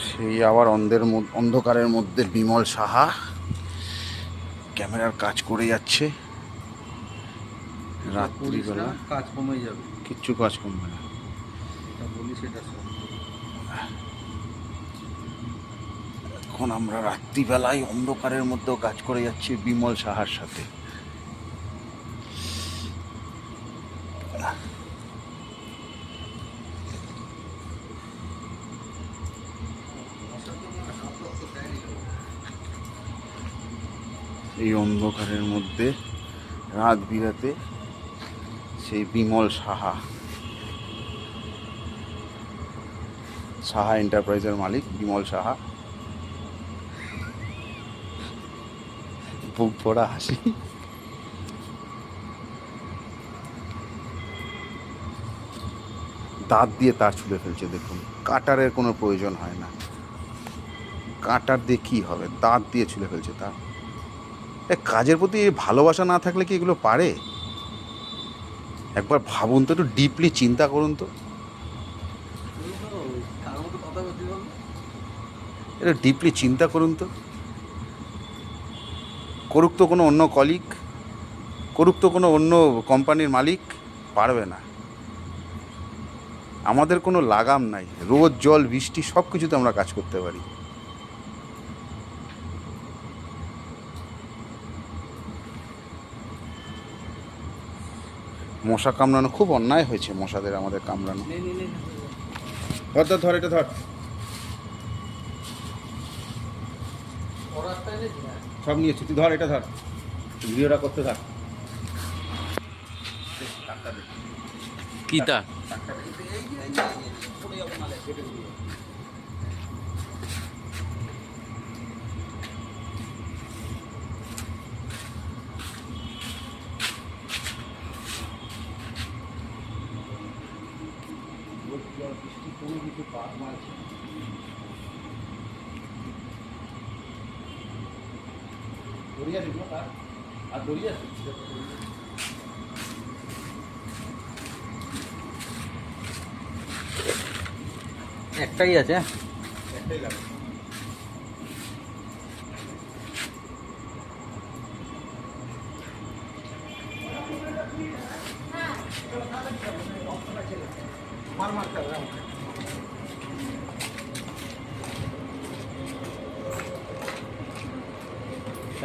সেই আবার অন্ধকারের মধ্যে বিমল সাহা ক্যামেরার কাজ করে যাচ্ছে রাত্রিবেলা। কাজ কমে যাবে, কিচ্ছু কাজ কমবে না। বলি সেটা এখন আমরা রাত্রিবেলায় অন্ধকারের মধ্যেও কাজ করে যাচ্ছি বিমল সাহার সাথে। এই অন্ধকারের মধ্যে রাত বিরাতে সেই বিমল সাহা, সাহা এন্টারপ্রাইজের মালিক বিমল সাহা। বুক ভরা হাসি। দাঁত দিয়ে তার ছুলে ফেলছে, দেখুন। কাটারের কোনো প্রয়োজন হয় না, কাটার দিয়ে কী হবে, দাঁত দিয়ে ছুলে ফেলছে তার। কাজের প্রতি ভালোবাসা না থাকলে কি এগুলো পারে? একবার ভাবুন তো, একটু ডিপলি চিন্তা করুন তো, একটু ডিপলি চিন্তা করুন তো। করুক তো কোনো অন্য কলিগ, করুক তো কোনো অন্য কোম্পানির মালিক, পারবে না। আমাদের কোনো লাগাম নাই, রোদ জল বৃষ্টি সব কিছুতে আমরা কাজ করতে পারি। মশা কামড়ানো খুব অন্যায় হয়েছে, মশাদের আমাদের কামড়ানো। ধর ধর ধর, এটা ধর, সব নিয়েছি, তুই ধর, এটা ধর, ভিডিওটা করতে থাক। কি তা একটাই আছে, একটাই লাগে।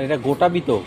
এটা গোটাবি তো।